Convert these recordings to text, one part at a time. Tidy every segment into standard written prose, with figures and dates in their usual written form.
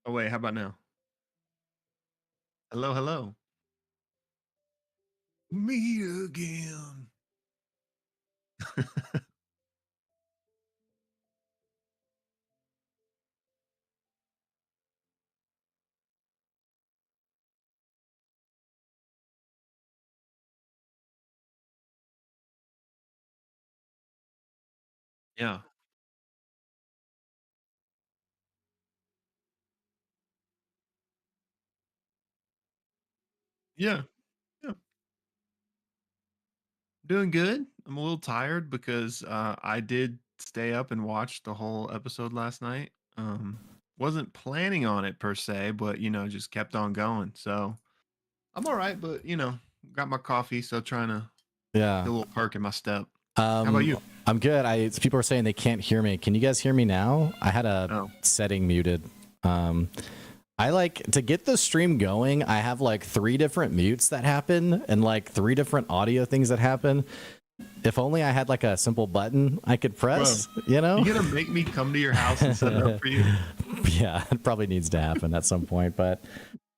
Oh wait, how about now? Hello, hello. Me again. Yeah. Yeah. Yeah. Doing good. I'm a little tired because I did stay up and watch the whole episode last night. Wasn't planning on it per se, but just kept on going. So I'm all right, but got my coffee, so trying to get Yeah. a little perk in my step. How about Um, you? I'm good. People are saying they can't hear me. Can you guys hear me now? I had a Oh, setting muted. Um, I like to get the stream going. I have like three different mutes that happen and like three different audio things that happen. If only I had like a simple button I could bro, press, you know? you gonna make me come to your house and set it up for you? Yeah, it probably needs to happen at some point. But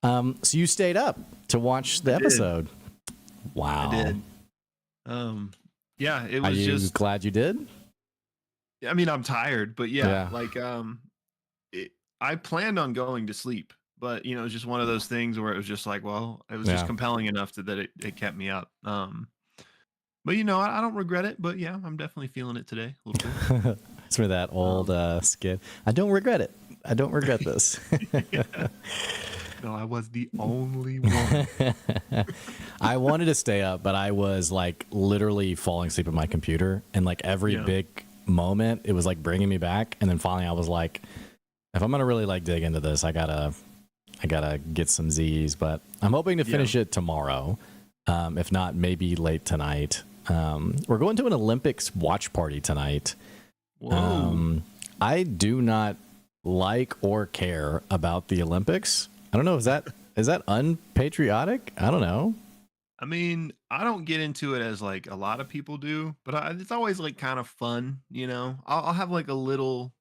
so you stayed up to watch I the did. episode. I Wow. did. Um, yeah, it Are was you just. glad you did? I mean, I'm tired, but yeah, Yeah. like it, I planned on going to sleep, but it's just one of those things where it was just like, well, it was just Yeah. compelling enough that it kept me up. But I don't regret it. But yeah, I'm definitely feeling it today a little bit. It's for that old Um, skit. I don't regret it. I don't regret this. yeah. No, I was the only one. I wanted to stay up, but I was like literally falling asleep at my computer, and like every Yeah, big moment, it was like bringing me back. And then finally, I was like, if I'm gonna really like dig into this, I gotta get some Z's. But I'm hoping to yeah. finish it tomorrow. If not, maybe late tonight. We're going to an Olympics watch party tonight. Whoa. Um, I do not like or care about the Olympics. I don't know. Is that unpatriotic? I don't know. I mean, I don't get into it as like a lot of people do, but it's always like kind of fun. I'll have like a little.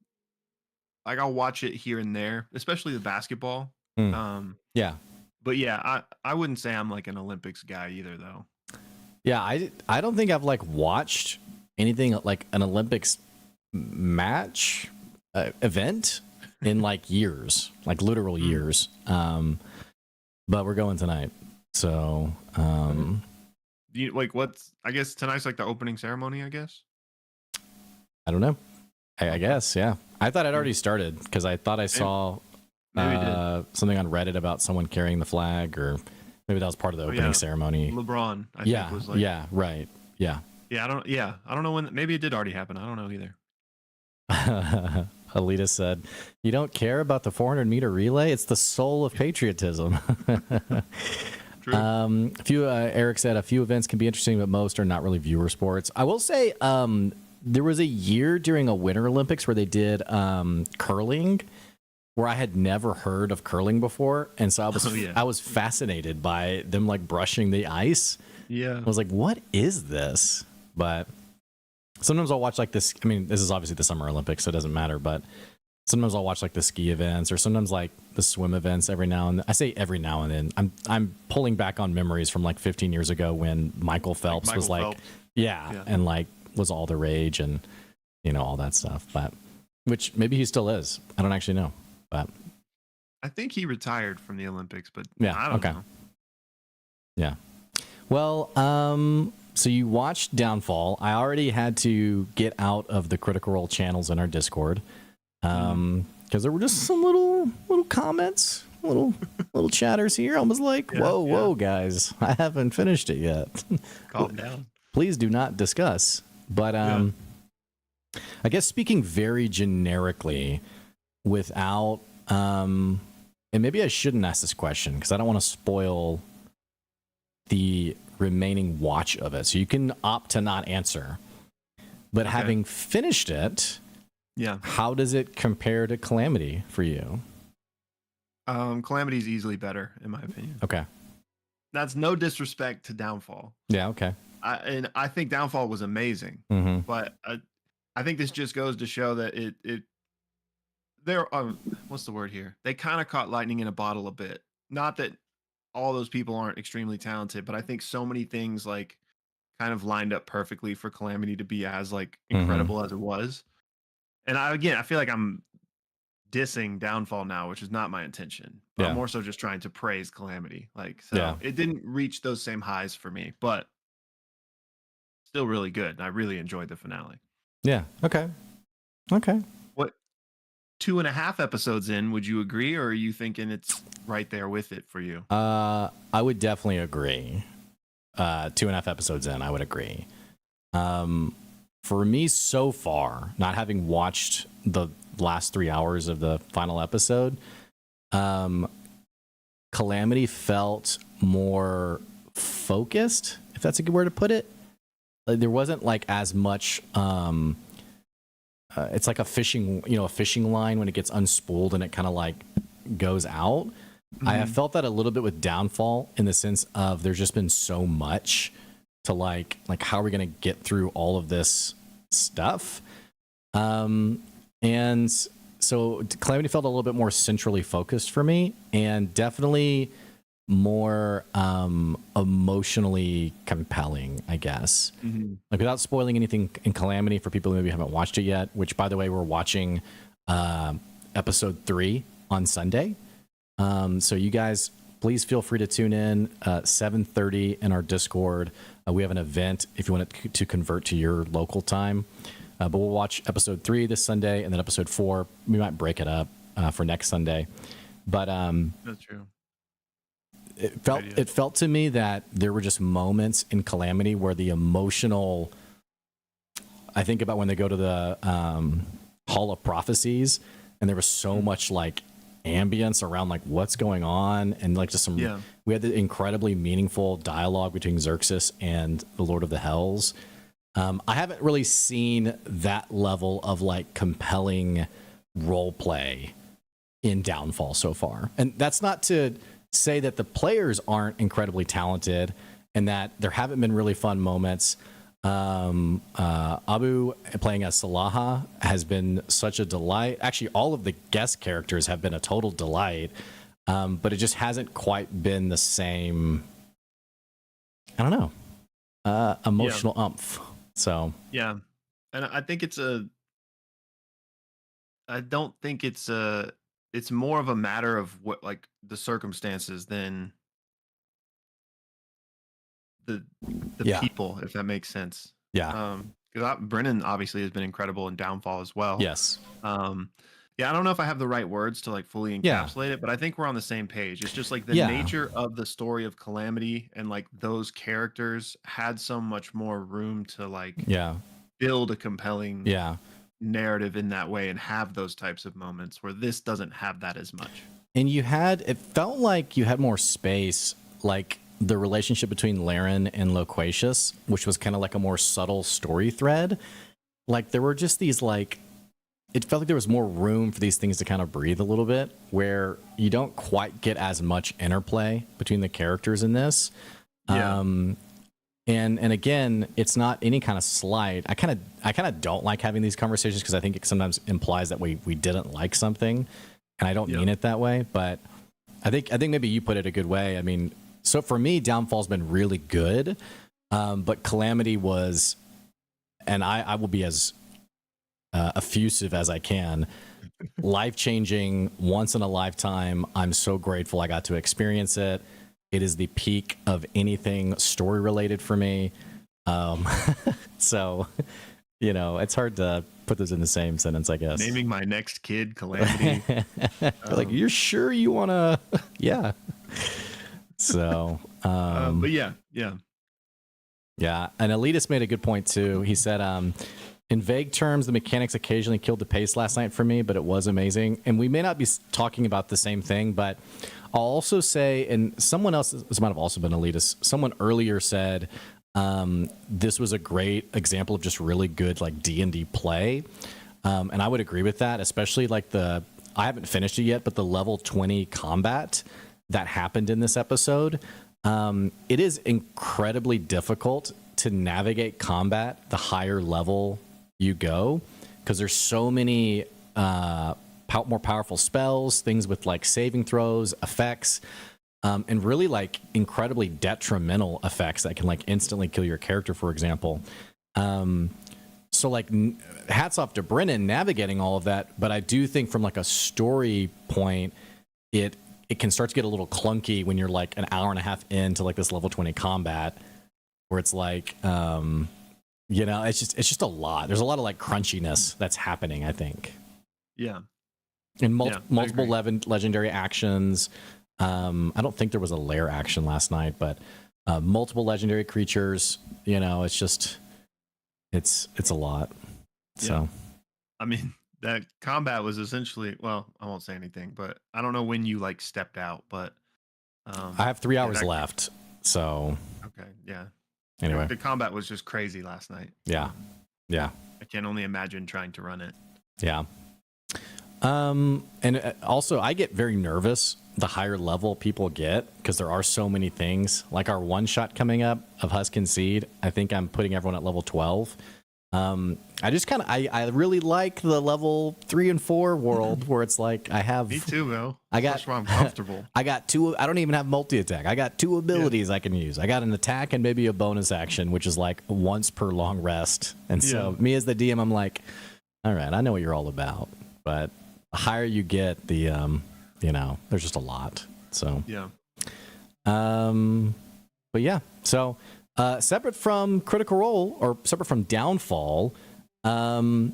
Like, I'll watch it here and there, especially the basketball. Hmm. Um, Yeah, but yeah, I wouldn't say I'm like an Olympics guy either, though. yeah. I don't think I've like watched anything like an Olympics match event in like years, like literal Mm, years. But we're going tonight, so okay. Like what's? I guess tonight's like the opening ceremony. I guess. I don't know. I Okay. guess, yeah. I thought it Yeah. already started because I thought I Maybe, saw maybe it did. something on Reddit about someone carrying the flag, or maybe that was part of the Oh opening yeah, ceremony. LeBron. I think Yeah, was like. yeah, right, yeah. Yeah, I don't. Yeah, I don't know when. Maybe it did already happen. I don't know either. Alita said, "You don't care about the 400-meter relay? It's the soul of patriotism." True. A few Eric said a few events can be interesting, but most are not really viewer sports. I will say, there was a year during a Winter Olympics where they did curling, where I had never heard of curling before, and so I Oh was yeah. I was fascinated by them like brushing the ice. Yeah. I was like, "What is this?" But sometimes I'll watch like this. I mean, this is obviously the Summer Olympics, so it doesn't matter. But sometimes I'll watch like the ski events, or sometimes like the swim events every now and then. I say every now and then. I'm pulling back on memories from like 15 years ago when Michael Like Phelps was Michael like, Phelps. yeah, Yeah. and like was all the rage and all that stuff. But which maybe he still is. I don't actually know. But I think he retired from the Olympics, but yeah, I don't okay, know. yeah. Well, so you watched Downfall. I already had to get out of the Critical Role channels in our Discord Mm. because there were just some little comments, little chatters here. I was like, Yeah. whoa, Yeah. whoa, guys, I haven't finished it yet. Calm down. Please do not discuss. But Yeah. I guess speaking very generically, without and maybe I shouldn't ask this question because I don't want to spoil the remaining watch of it. So you can opt to not answer. But Okay. having finished it, Yeah. how does it compare to Calamity for you? Calamity's easily better, in my opinion. Okay. That's no disrespect to Downfall. Yeah. Okay. And I think Downfall was amazing, Mm-hmm. but I think this just goes to show that they're what's the word here? They kind of caught lightning in a bottle a bit. Not that all those people aren't extremely talented, but I think so many things like kind of lined up perfectly for Calamity to be as like Hmm. incredible as it was. And I feel like I'm dissing Downfall now, which is not my intention. But I'm Yeah. more so just trying to praise Calamity. Like, Yeah. so it didn't reach those same highs for me, but still really good. And I really enjoyed the finale. Yeah. Okay. Okay. What 2.5 episodes in, would you agree, or are you thinking it's right there with it for you? I would definitely agree. 2.5 episodes in, I would agree. Um, for me so far, not having watched the last 3 hours of the final episode, um, Calamity felt more focused, if that's a good word to put it. Like, there wasn't like as much. It's like a fishing line when it gets unspooled and it kind of like goes out. I have Mhm. felt that a little bit with Downfall in the sense of there's just been so much to like how are we going to get through all of this stuff? And so Calamity felt a little bit more centrally focused for me, and definitely more emotionally compelling, I guess. Mhm. Like without spoiling anything in Calamity for people who maybe haven't watched it yet, which by the way, we're watching uh, episode 3 on Sunday. So you guys, please feel free to tune in 7:30 in our Discord. We have an event if you want it to convert to your local time. But we'll watch episode 3 this Sunday, and then episode 4. We might break it up for next Sunday. But That's true. it Good felt idea. it felt to me that there were just moments in Calamity where the emotional. I think about when they go to the Hall of Prophecies, and there was so Mm. much like ambience around like what's going on, and like just some. Yeah. We had the incredibly meaningful dialogue between Xerxes and the Lord of the Hells. I haven't really seen that level of like compelling role play in Downfall so far, and that's not to say that the players aren't incredibly talented and that there haven't been really fun moments. Abu playing as Salaha has been such a delight. Actually, all of the guest characters have been a total delight, but it just hasn't quite been the same. I don't know, Yeah. emotional umph. So Yeah. And I think I don't think it's more of a matter of what like the circumstances than the the yeah, people, if that makes sense. yeah, Because Brennan obviously has been incredible in Downfall as well. yes, Um, yeah, I don't know if I have the right words to like fully yeah, encapsulate it, but I think we're on the same page. It's just like the yeah, nature of the story of Calamity and like those characters had so much more room to like yeah, build a compelling yeah. narrative in that way and have those types of moments where this doesn't have that as much. And it felt like you had more space, like the relationship between Laren and Loquacious, which was kind of like a more subtle story thread. Like there were just these like, it felt like there was more room for these things to kind of breathe a little bit, where you don't quite get as much interplay between the characters in this. Yeah. And again, it's not any kind of slight. I kind of don't like having these conversations because I think it sometimes implies that we didn't like something, and I don't Yeah. mean it that way. But I think maybe you put it a good way. I mean, so for me, Downfall's been really good, but Calamity was, and I will be as effusive as I can. Life changing, once in a lifetime. I'm so grateful I got to experience it. It is the peak of anything story related for me. Um, so, it's hard to put those in the same sentence, I guess. Naming my next kid Calamity. Like, you're sure you want to? Yeah. So, But yeah, yeah. yeah. And Elitist made a good point too. He said, in vague terms, the mechanics occasionally killed the pace last night for me, but it was amazing. And we may not be talking about the same thing, but I'll also say, and someone else, this might have also been Elitist, someone earlier said this was a great example of just really good like D&D play. And I would agree with that, especially like I haven't finished it yet, but the level 20 combat that happened in this episode, it is incredibly difficult to navigate combat the higher level you go, because there's so many more powerful spells, things with like saving throws, effects, and really like incredibly detrimental effects that can like instantly kill your character, for example. So like hats off to Brennan navigating all of that, but I do think from like a story point, it can start to get a little clunky when you're like an hour and a half into like this level 20 combat, where it's like it's just a lot. There's a lot of like crunchiness that's happening, I think. Yeah. And Yeah, multiple legendary actions. I don't think there was a lair action last night, but multiple legendary creatures. It's just it's a lot. So, yeah. I mean, that combat was essentially, well, I won't say anything, but I don't know when you like stepped out, but I have 3 hours left. So, okay, yeah. Anyway, the combat was just crazy last night. Yeah, yeah. I can only imagine trying to run it. Yeah. And also, I get very nervous the higher level people get, because there are so many things. Like our one shot coming up of Husk and Seed, I think I'm putting everyone at level 12. I just kind of I really like the level 3 and 4 world where it's like I have. Me too, Bill. That's where I'm comfortable. I got 2. I don't even have multi attack. I got 2 abilities I can use. I got an attack and maybe a bonus action, which is like once per long rest. And so me as the DM, I'm like, all right, I know what you're all about. But the higher you get, the there's just a lot. So yeah. But yeah, so. Separate from Critical Role, or separate from Downfall, we're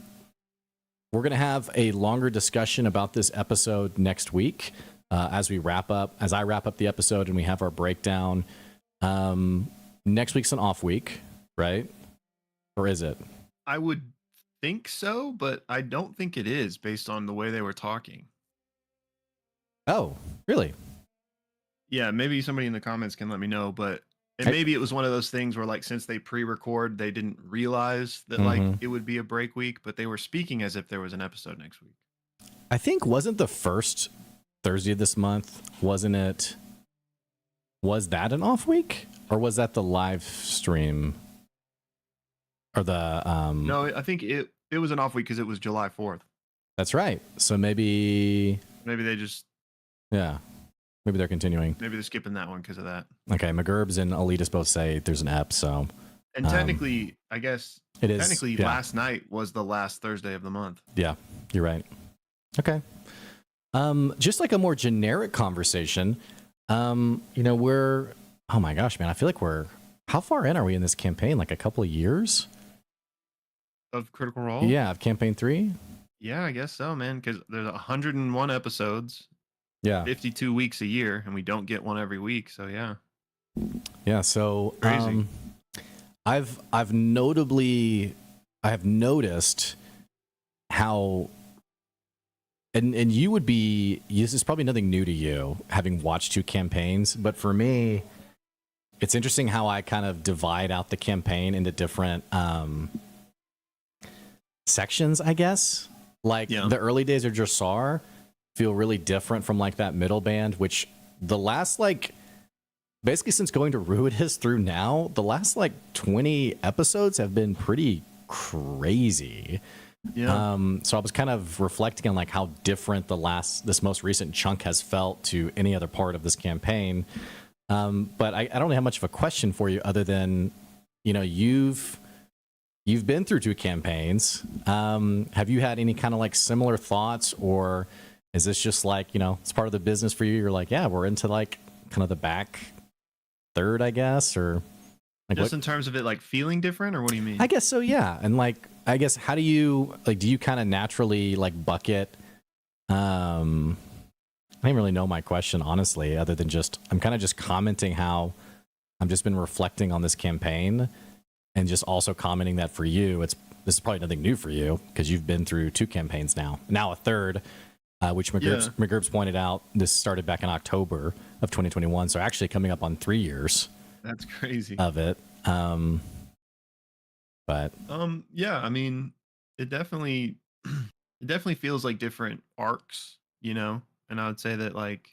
going to have a longer discussion about this episode next week as I wrap up the episode and we have our breakdown. Next week's an off week, right? Or is it? I would think so, but I don't think it is based on the way they were talking. Oh, really? Yeah, maybe somebody in the comments can let me know, but and maybe it was one of those things where, like, since they pre-record, they didn't realize that like it would be a break week, but they were speaking as if there was an episode next week. I think wasn't the first Thursday of this month, wasn't it? Was that an off week, or was that the live stream, or the? No, I think it was an off week because it was July 4th. That's right. So maybe they just Maybe they're continuing. Maybe they're skipping that one because of that. Okay, McGurbs and Elitas both say there's an ep, so. And technically, I guess it is. Technically, last night was the last Thursday of the month. Yeah, you're right. Okay. Just like a more generic conversation, we're, oh my gosh, man, I feel like how far in are we in this campaign? Like a couple of years? Of Critical Role? Yeah, of campaign 3? Yeah, I guess so, man, because there's 101 episodes. Yeah. 52 weeks a year, and we don't get one every week. So yeah. Yeah. So crazy. I have noticed how, and you would be, this is probably nothing new to you having watched 2 campaigns, but for me, it's interesting how I kind of divide out the campaign into different sections, I guess. Like the early days of Dressar feel really different from like that middle band, which the last like basically since going to Ruidus through now, the last like 20 episodes have been pretty crazy. Yeah. So I was kind of reflecting on like how different this most recent chunk has felt to any other part of this campaign. But I don't have much of a question for you other than, you've been through 2 campaigns. Have you had any kind of like similar thoughts, or is this just like, it's part of the business for you? You're like, yeah, we're into like kind of the back third, I guess, or like just in terms of it like feeling different, or what do you mean? I guess so, yeah. And like, I guess, how do you like, do you kind of naturally like bucket? I don't really know my question, honestly, other than I'm kind of just commenting how I've just been reflecting on this campaign, and just also commenting that for you, this is probably nothing new for you because you've been through 2 campaigns now a third. Which McGurbs pointed out, this started back in October of 2021, so actually coming up on 3 years. That's crazy. Of it. But yeah, I mean, it definitely feels like different arcs, and I would say that like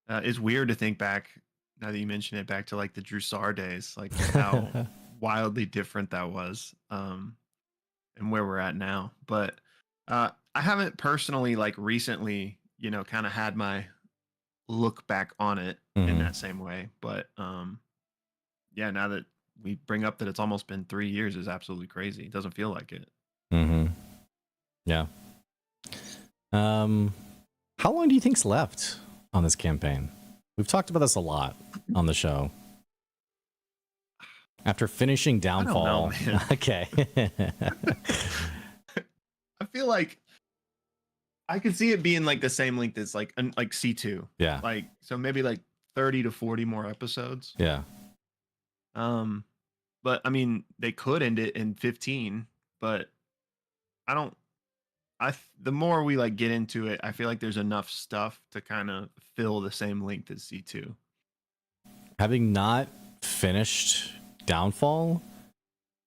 it's weird to think back, now that you mention it, back to like the Drusar days, like how wildly different that was, and where we're at now. But I haven't personally like recently, kind of had my look back on it in Hmm. that same way. But yeah, now that we bring up that it's almost been 3 years is absolutely crazy. It doesn't feel like it. Hmm. Yeah. Um, how long do you think's left on this campaign? We've talked about this a lot on the show. After finishing I don't know, Downfall, man. okay. I feel like I could see it being like the same length as like C2. Yeah, Like so maybe like 30 to 40 more episodes. yeah. Um but I mean they could end it in 15, but I don't the more we like get into it, I feel like there's enough stuff to kind of fill the same length as C2. Having not finished Downfall,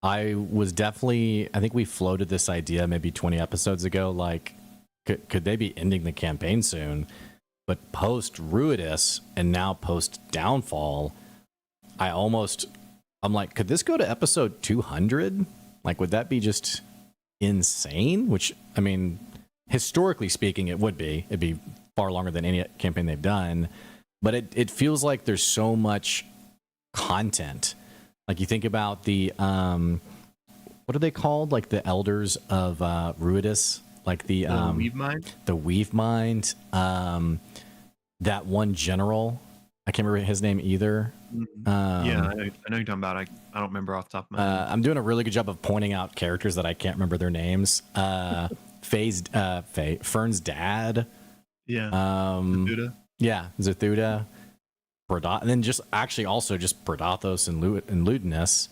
I was definitely, I think we floated this idea maybe 20 episodes ago, like, could they be ending the campaign soon? But post Ruidus and now post Downfall, I'm like, could this go to episode 200? Like, would that be just insane? Which, I mean, historically speaking, it would be. It'd be far longer than any campaign they've done. But it feels like there's so much content. Like, you think about the, what are they called? Like, the elders of Ruidus? Like The Weave Mind? the Weave Mind, that one general. I can't remember his name either. Yeah, I know you're talking about. I don't remember off the top of my head. I'm doing a really good job of pointing out characters that I can't remember their names. Fern's dad. Yeah. Buddha. Yeah, Zethuda. And then just actually also just Predathos and Ludinus.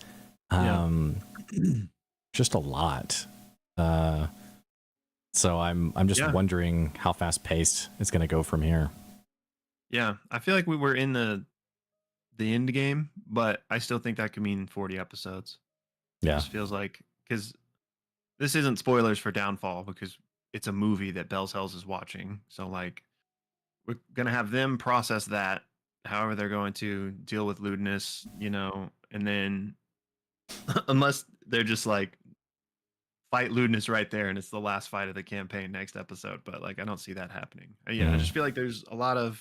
Just a lot. So I'm just wondering how fast paced it's going to go from here. Yeah, I feel like we were in the end game, but I still think that could mean 40 episodes. It Yeah. just feels like because this isn't spoilers for Downfall because it's a movie that Bell's Hells is watching. So like we're gonna have them process that, however they're going to deal with lewdness, and then unless they're just like fight lewdness right there and it's the last fight of the campaign next episode. But like I don't see that happening. Yeah, I just feel like there's a lot of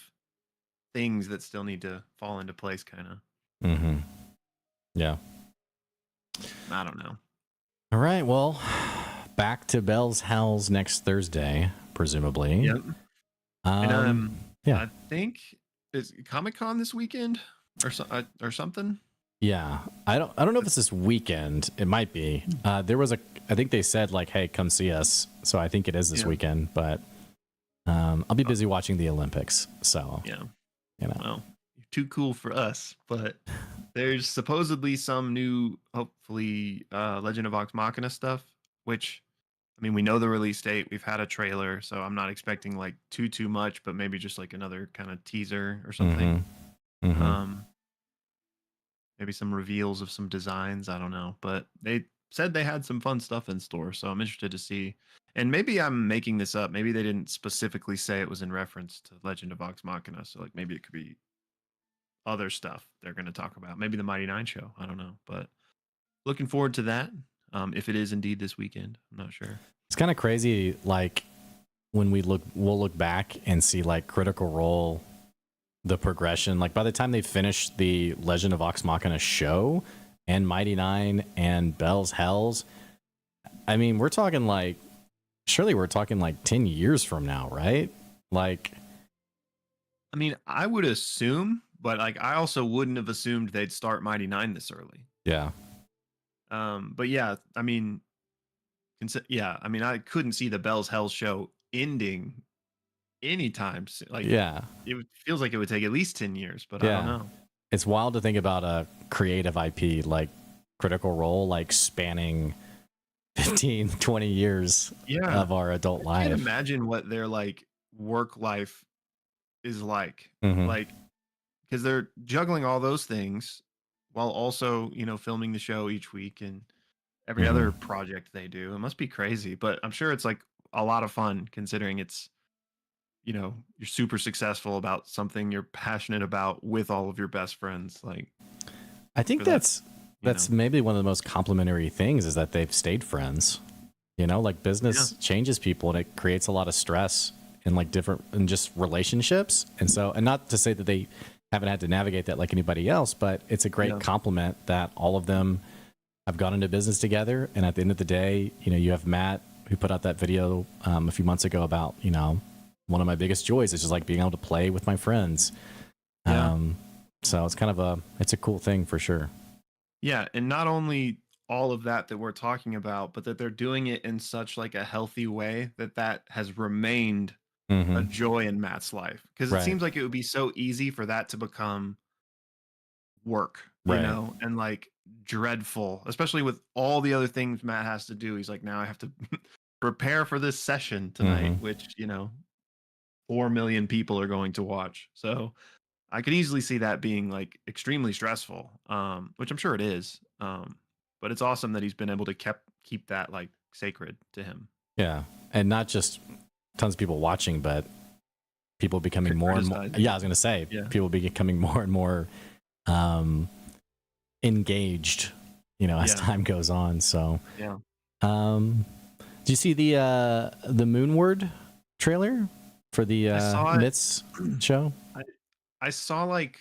things that still need to fall into place, kind of. Mm-hmm. Yeah. I don't know. All right. Well, back to Bell's Hells next Thursday, presumably. Yep. And yeah. I think is Comic-Con this weekend or something. Yeah, I don't know if it's this weekend. It might be. I think they said like, hey, come see us. So I think it is this weekend. But I'll be busy watching the Olympics. So yeah, well, you're too cool for us. But there's supposedly some new, hopefully, Legend of Vox Machina stuff. Which, I mean, we know the release date. We've had a trailer, so I'm not expecting like too much. But maybe just like another kind of teaser or something. Maybe some reveals of some designs. I don't know, but they said they had some fun stuff in store, so I'm interested to see. And maybe I'm making this up. Maybe they didn't specifically say it was in reference to Legend of Vox Machina. So like maybe it could be other stuff they're going to talk about. Maybe the Mighty Nine show. I don't know, but looking forward to that. If it is indeed this weekend, I'm not sure. It's kind of crazy. Like when we'll look back and see like Critical Role, the progression. Like by the time they finish the Legend of Vox Machina show and Mighty Nine and Bell's Hells, I mean, we're talking like 10 years from now, right? Like, I mean, I would assume, but like I also wouldn't have assumed they'd start Mighty Nine this early. Yeah. But yeah, I mean, I couldn't see the Bell's Hells show ending anytime. Like, yeah, it feels like it would take at least 10 years, but I don't know. It's wild to think about a creative IP like Critical Role, like spanning 15, 20 years of our adult life. I can't imagine what their like work life is like. Mm-hmm. Like, because they're juggling all those things while also, filming the show each week and every other project they do. It must be crazy, but I'm sure it's like a lot of fun considering it's, you're super successful about something you're passionate about with all of your best friends. Like, I think that's maybe one of the most complimentary things is that they've stayed friends. You know, like Yeah. business changes people and it creates a lot of stress in like different and just relationships. And so, and not to say that they haven't had to navigate that like anybody else, but it's a great Yeah. compliment that all of them have gone into business together. And at the end of the day, you know, you have Matt who put out that video a few months ago about, you know, one of my biggest joys is just like being able to play with my friends. Yeah. Um, so it's kind of it's a cool thing for sure. Yeah, and not only all of that we're talking about, but that they're doing it in such like a healthy way that has remained a Hmm. joy in Matt's life. Because it Right. seems like it would be so easy for that to become work, Right. and like dreadful, especially with all the other things Matt has to do. He's like, now I have to prepare for this session tonight, Hmm. which 4 million people are going to watch. So I could easily see that being like extremely stressful, which I'm sure it is. But it's awesome that he's been able to keep that like sacred to him. Yeah. And not just tons of people watching, but people becoming more and more. Criticizing. Yeah, I was going to say Yeah. people becoming more and more um, engaged, you know, as Yeah. time goes on. So, Yeah. um, do you see the Moonward trailer for the I saw it. Myths show? I, I saw like,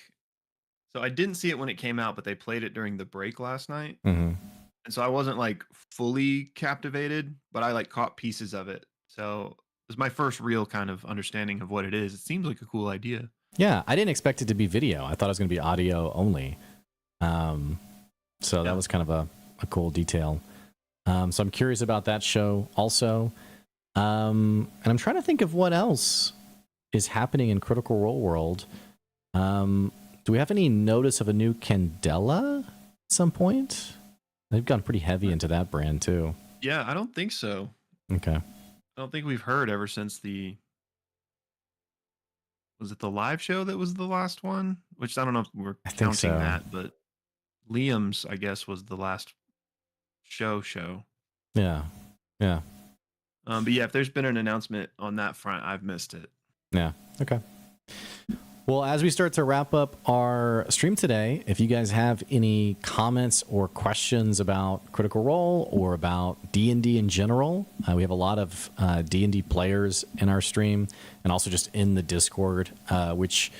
so I didn't see it when it came out, but they played it during the break last night. Hmm. And so I wasn't like fully captivated, but I like caught pieces of it. So it was my first real kind of understanding of what it is. It seems like a cool idea. Yeah, I didn't expect it to be video. I thought it was going to be audio only. Um, so that Yeah. was kind of a cool detail. So I'm curious about that show also. And I'm trying to think of what else is happening in Critical Role world. Do we have any notice of a new Candela at some point? They've gone pretty heavy into that brand too. Yeah, I don't think so. Okay. I don't think we've heard ever since was it the live show that was the last one? Which I don't know if we're I think counting so. that, but Liam's, I guess, was the last show. Yeah. Yeah. But yeah, if there's been an announcement on that front, I've missed it. Yeah. Okay. Well, as we start to wrap up our stream today, if you guys have any comments or questions about Critical Role or about D&D in general, we have a lot of D&D players in our stream and also just in the Discord, which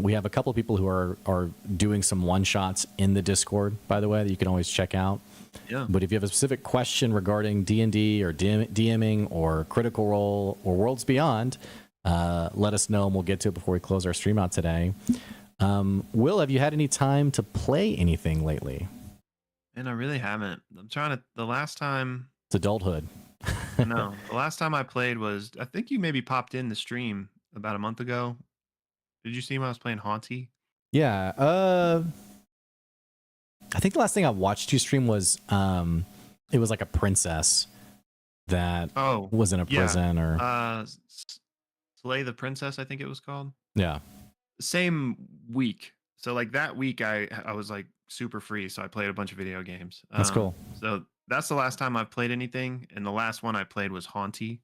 we have a couple of people who are doing some one-shots in the Discord, by the way, that you can always check out. Yeah. But if you have a specific question regarding D&D or DMing or Critical Role or Worlds Beyond, let us know and we'll get to it before we close our stream out today. Will, have you had any time to play anything lately? And I really haven't. The last time, It's adulthood. no, the last time I played was, I think you maybe popped in the stream about a month ago. Did you see when I was playing Haunty? Yeah. I think the last thing I watched you stream was it was like a princess that Oh, was in a yeah. prison or Slay the Princess, I think it was called. yeah. Same week. So like that week I was like super free, so I played a bunch of video games. That's cool. So that's the last time I've played anything, and the last one I played was Haunty,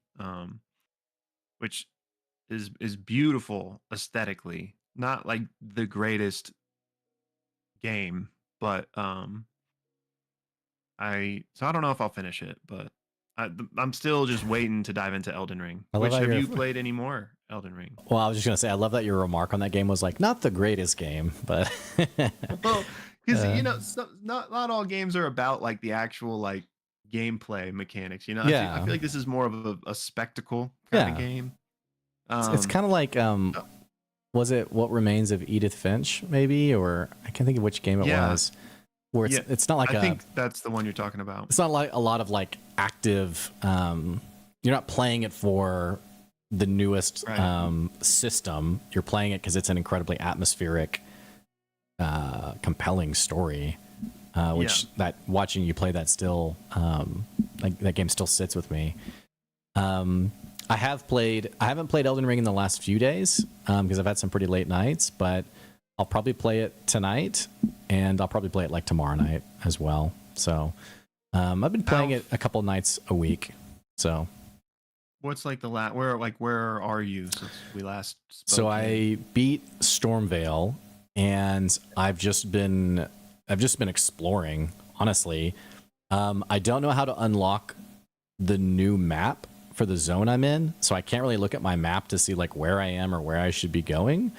which is beautiful aesthetically. Not like the greatest game, but I don't know if I'll finish it, but I'm still just waiting to dive into Elden Ring. I love Which how have you're you played any more Elden Ring? well, I was just gonna say I love that your remark on that game was like not the greatest game, but Well, because uh, not all games are about like the actual like gameplay mechanics. I yeah. feel like this is more of a spectacle kind of Yeah. game. It's kind of like Uh, was it What Remains of Edith Finch maybe, or I can't think of which game it yeah, was, where yeah. it's not like I think that's the one you're talking about. it's not like a lot of like active you're not playing it for the newest Right. system. You're playing it because it's an incredibly atmospheric compelling story, which that watching you play that still like that game still sits with me. I haven't played Elden Ring in the last few days because I've had some pretty late nights, but I'll probably play it tonight and I'll probably play it like tomorrow night as well. So I've been playing How it a couple nights a week. So What's like the where are you since we last spoke? so I beat Stormvale and I've just been exploring, honestly. I don't know how to unlock the new map for the zone I'm in, so I can't really look at my map to see like where I am or where I should be going,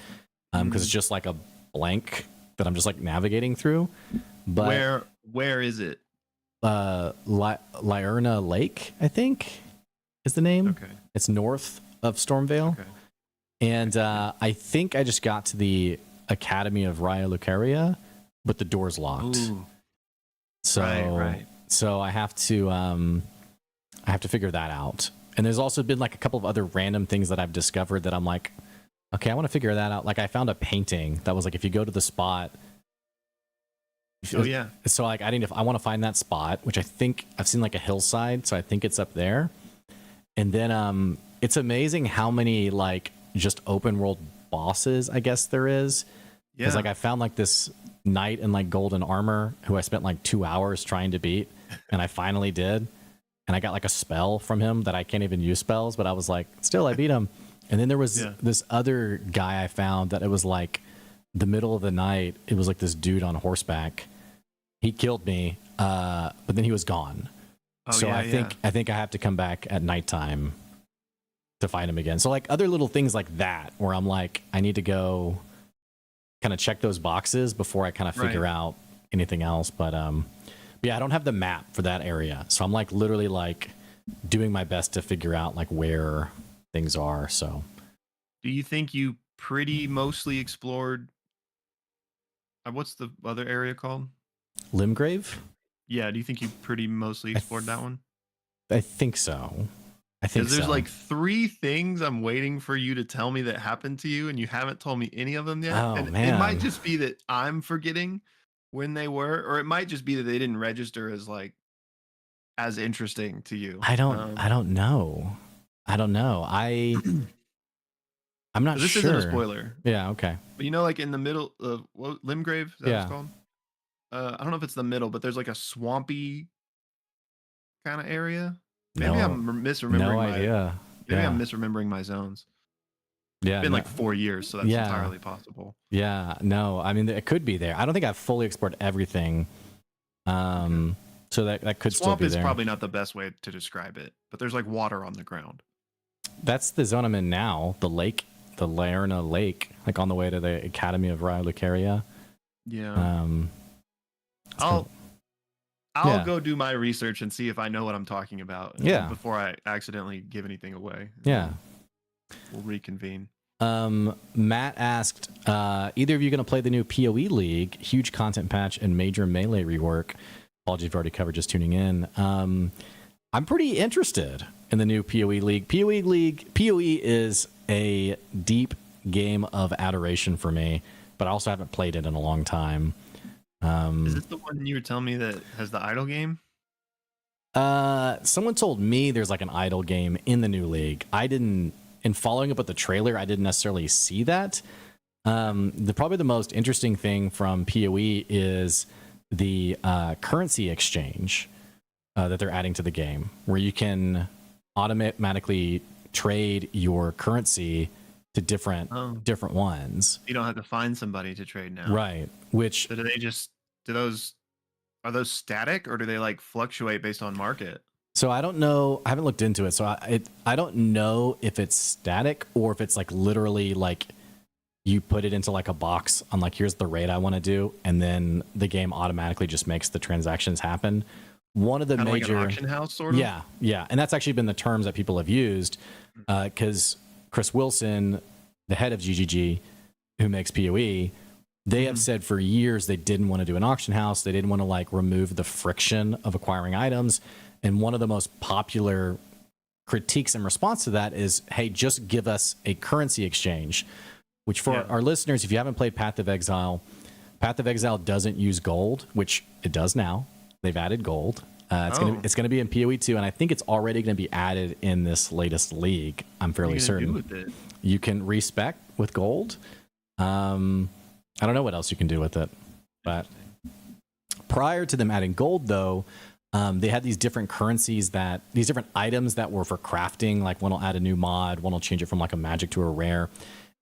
because it's just like a blank that I'm just like navigating through. But where is it? Lyerna Lake, I think, is the name. Okay. It's north of Stormvale. Okay. And I think I just got to the Academy of Raya Lucaria, but the door's locked. Ooh. So Right. so I have to figure that out. And there's also been like a couple of other random things that I've discovered that I'm like, okay, I want to figure that out. Like I found a painting that was like, if you go to the spot. Oh yeah. So like I want to find that spot, which I think I've seen like a hillside, so I think it's up there. And then it's amazing how many like just open world bosses I guess there is. Yeah. Because like I found like this knight in like golden armor who I spent like 2 hours trying to beat, and I finally did. And I got like a spell from him that I can't even use spells, but I was like, still I beat him. And then there was this other guy I found that it was like the middle of the night. It was like this dude on horseback. He killed me, but then he was gone. Oh, so yeah, I think I have to come back at nighttime to find him again. So like other little things like that, where I'm like, I need to go kind of check those boxes before I kind of figure out anything else. But yeah, I don't have the map for that area, so I'm like literally like doing my best to figure out like where things are. So, do you think you pretty mostly explored? What's the other area called? Limgrave? Yeah, do you think you pretty mostly explored that one? I think so. I think Because there's so. like 3 things I'm waiting for you to tell me that happened to you, and you haven't told me any of them yet. Oh, and man. It might just be that I'm forgetting when they were, or it might just be that they didn't register as like as interesting to you. I don't know. I don't know. I'm not this sure. Isn't a spoiler. Yeah, okay. But you know, like in the middle of Limgrave, is that what it's called? I don't know if it's the middle, but there's like a swampy kind of area. Maybe I'm misremembering. No idea. Maybe I'm misremembering my zones. Yeah, it's been like 4 years, so that's entirely possible. Yeah, no, I mean it could be there. I don't think I've fully explored everything. So that could still be there. Swamp is probably not the best way to describe it, but there's like water on the ground. That's the zone I'm in now. The lake, the Lyerna Lake, like on the way to the Academy of Raya Lucaria. Yeah. I'll go do my research and see if I know what I'm talking about. Before I accidentally give anything away. Yeah. We'll reconvene. Matt asked, either of you going to play the new PoE League, huge content patch and major melee rework? Apologies if you've already covered, just tuning in. I'm pretty interested in the new PoE League. PoE is a deep game of adoration for me, but I also haven't played it in a long time. Is this the one you were telling me that has the idle game? Someone told me there's like an idle game in the new league. I didn't, in following up with the trailer, I didn't necessarily see that. Probably the most interesting thing from PoE is the currency exchange that they're adding to the game, where you can automatically trade your currency to different ones. You don't have to find somebody to trade now, right? Which are those static, or do they like fluctuate based on market? So I don't know. I haven't looked into it, so I don't know if it's static or if it's like literally like you put it into like a box on like, here's the rate I want to do, and then the game automatically just makes the transactions happen. One of the kind major like an auction house sort of. Yeah, and that's actually been the terms that people have used, because Chris Wilson, the head of GGG, who makes PoE, they have said for years they didn't want to do an auction house. They didn't want to like remove the friction of acquiring items. And one of the most popular critiques in response to that is, hey, just give us a currency exchange, which for our listeners, if you haven't played Path of Exile doesn't use gold, which it does now. They've added gold. It's gonna be in PoE 2, and I think it's already going to be added in this latest league. I'm fairly certain. You can respec with gold. I don't know what else you can do with it, but prior to them adding gold, though, they had these different currencies these different items that were for crafting. Like one will add a new mod, one will change it from like a magic to a rare.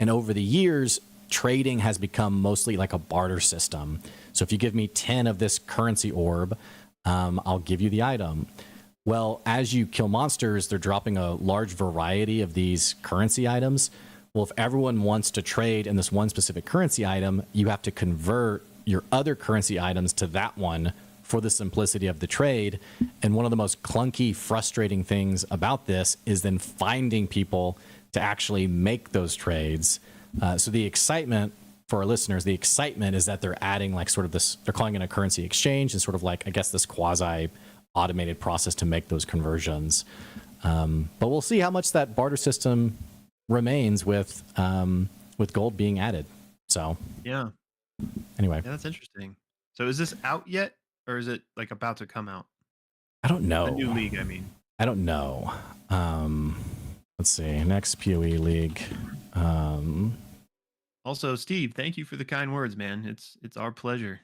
And over the years, trading has become mostly like a barter system. So if you give me 10 of this currency orb, I'll give you the item. Well, as you kill monsters, they're dropping a large variety of these currency items. Well, if everyone wants to trade in this one specific currency item, you have to convert your other currency items to that one for the simplicity of the trade. And one of the most clunky, frustrating things about this is then finding people to actually make those trades. So the excitement for our listeners, the excitement is that they're adding like sort of this, they're calling it a currency exchange and sort of like, I guess, this quasi automated process to make those conversions. But we'll see how much that barter system remains with gold being added. So Yeah. anyway, Yeah, that's interesting. So is this out yet, or is it like about to come out? I don't The new know. league, I mean. I don't know. Let's see. Next PoE league. Also, Steve, thank you for the kind words, man. It's our pleasure.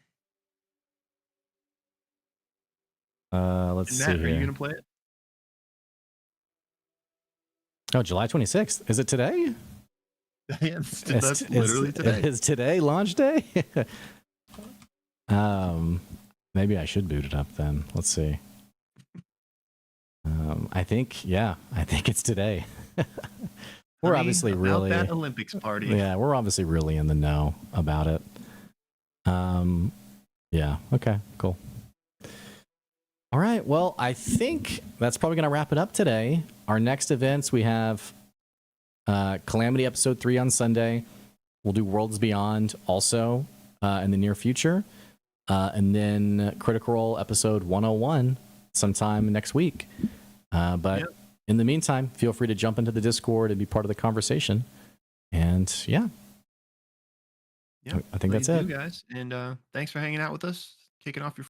Let's And see Matt, are you here. gonna play it? Oh, July 26th. Is it today? That's literally today. Is today launch day? Maybe I should boot it up then. Let's see. I think it's today. We're Honey, obviously about really that Olympics party. Yeah, we're obviously really in the know about it. Yeah, okay, cool. All right, well, I think that's probably going to wrap it up today. Our next events, we have Calamity Episode 3 on Sunday. We'll do Worlds Beyond also in the near future. And then Critical Role Episode 101 sometime next week. But in the meantime, feel free to jump into the Discord and be part of the conversation. And yeah, I think that's it. Guys. And thanks for hanging out with us, kicking off your